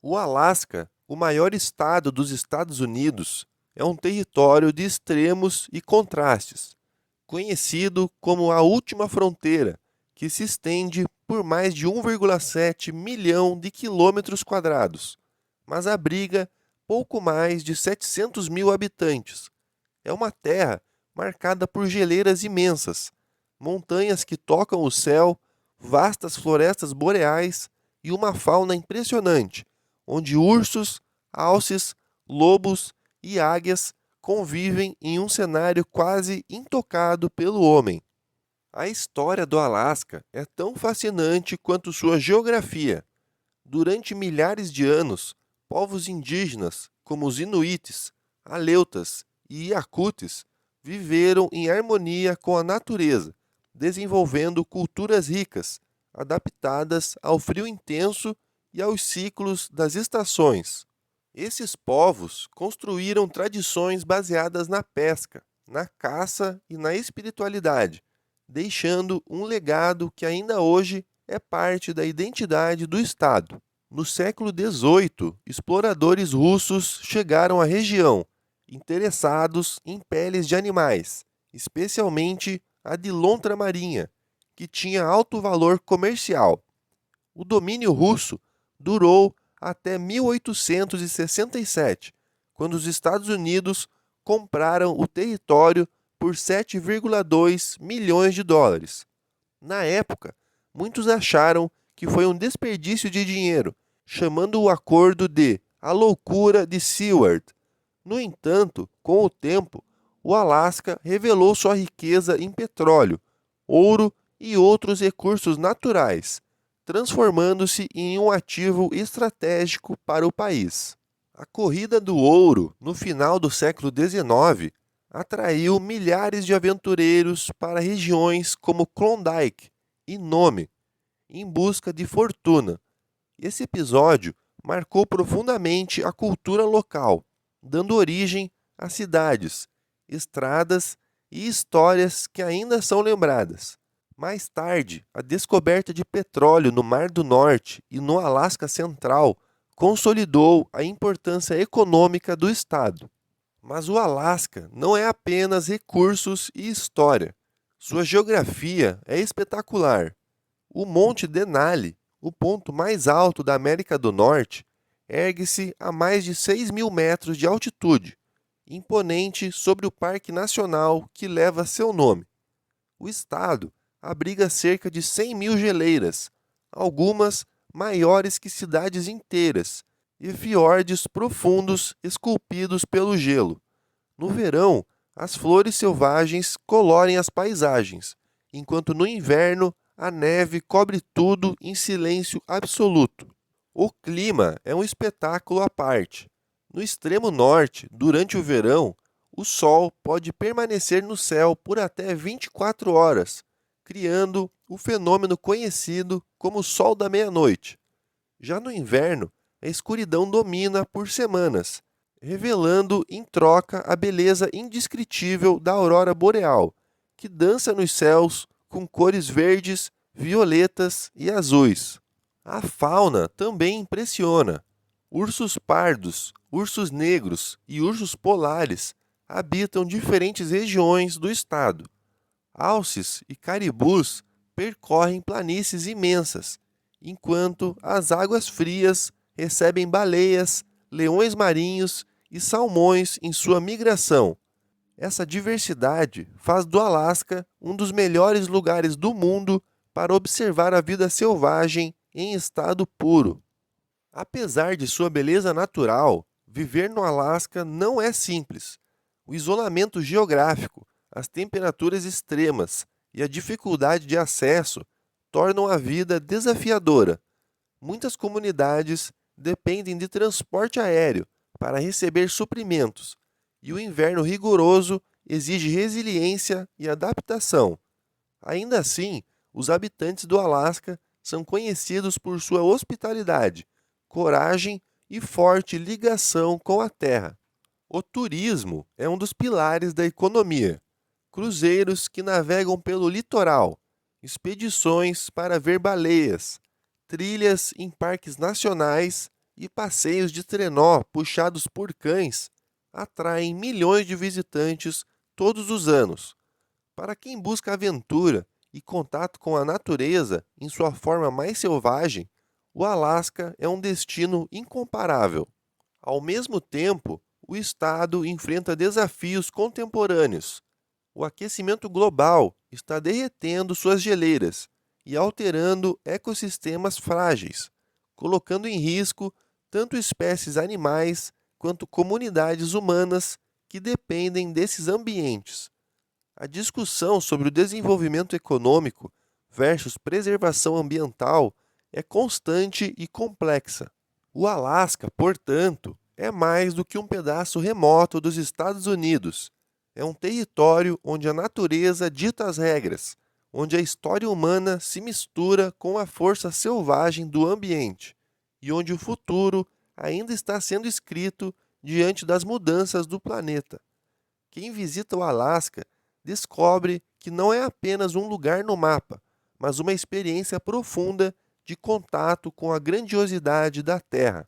O Alasca, o maior estado dos Estados Unidos, é um território de extremos e contrastes, conhecido como a Última Fronteira, que se estende por mais de 1,7 milhão de quilômetros quadrados, mas abriga pouco mais de 700 mil habitantes. É uma terra marcada por geleiras imensas, montanhas que tocam o céu, vastas florestas boreais e uma fauna impressionante, onde ursos, alces, lobos e águias convivem em um cenário quase intocado pelo homem. A história do Alasca é tão fascinante quanto sua geografia. Durante milhares de anos, povos indígenas, como os Inuites, Aleutas e Yakutes, viveram em harmonia com a natureza, desenvolvendo culturas ricas, adaptadas ao frio intenso e aos ciclos das estações. Esses povos construíram tradições baseadas na pesca, na caça e na espiritualidade, deixando um legado que ainda hoje é parte da identidade do Estado. No século XVIII, exploradores russos chegaram à região, interessados em peles de animais, especialmente a de lontra marinha, que tinha alto valor comercial. O domínio russo durou até 1867, quando os Estados Unidos compraram o território por 7,2 milhões de dólares. Na época, muitos acharam que foi um desperdício de dinheiro, chamando o acordo de "a loucura de Seward". No entanto, com o tempo, o Alasca revelou sua riqueza em petróleo, ouro e outros recursos naturais, transformando-se em um ativo estratégico para o país. A corrida do ouro, no final do século XIX, atraiu milhares de aventureiros para regiões como Klondike e Nome, em busca de fortuna. Esse episódio marcou profundamente a cultura local, dando origem a cidades, estradas e histórias que ainda são lembradas. Mais tarde, a descoberta de petróleo no Mar do Norte e no Alasca Central consolidou a importância econômica do estado. Mas o Alasca não é apenas recursos e história. Sua geografia é espetacular. O Monte Denali, o ponto mais alto da América do Norte, ergue-se a mais de 6.000 metros de altitude, imponente sobre o Parque Nacional que leva seu nome. O estado abriga cerca de 100 mil geleiras, algumas maiores que cidades inteiras, e fiordes profundos esculpidos pelo gelo. No verão, as flores selvagens colorem as paisagens, enquanto no inverno a neve cobre tudo em silêncio absoluto. O clima é um espetáculo à parte. No extremo norte, durante o verão, o sol pode permanecer no céu por até 24 horas, criando o fenômeno conhecido como sol da meia-noite. Já no inverno, a escuridão domina por semanas, revelando em troca a beleza indescritível da aurora boreal, que dança nos céus com cores verdes, violetas e azuis. A fauna também impressiona. Ursos pardos, ursos negros e ursos polares habitam diferentes regiões do estado. Alces e caribus percorrem planícies imensas, enquanto as águas frias recebem baleias, leões marinhos e salmões em sua migração. Essa diversidade faz do Alasca um dos melhores lugares do mundo para observar a vida selvagem em estado puro. Apesar de sua beleza natural, viver no Alasca não é simples. O isolamento geográfico, as temperaturas extremas e a dificuldade de acesso tornam a vida desafiadora. Muitas comunidades dependem de transporte aéreo para receber suprimentos, e o inverno rigoroso exige resiliência e adaptação. Ainda assim, os habitantes do Alasca são conhecidos por sua hospitalidade, coragem e forte ligação com a terra. O turismo é um dos pilares da economia. Cruzeiros que navegam pelo litoral, expedições para ver baleias, trilhas em parques nacionais e passeios de trenó puxados por cães atraem milhões de visitantes todos os anos. Para quem busca aventura e contato com a natureza em sua forma mais selvagem, o Alasca é um destino incomparável. Ao mesmo tempo, o estado enfrenta desafios contemporâneos. O aquecimento global está derretendo suas geleiras e alterando ecossistemas frágeis, colocando em risco tanto espécies animais quanto comunidades humanas que dependem desses ambientes. A discussão sobre o desenvolvimento econômico versus preservação ambiental é constante e complexa. O Alasca, portanto, é mais do que um pedaço remoto dos Estados Unidos. É um território onde a natureza dita as regras, onde a história humana se mistura com a força selvagem do ambiente e onde o futuro ainda está sendo escrito diante das mudanças do planeta. Quem visita o Alasca descobre que não é apenas um lugar no mapa, mas uma experiência profunda de contato com a grandiosidade da Terra.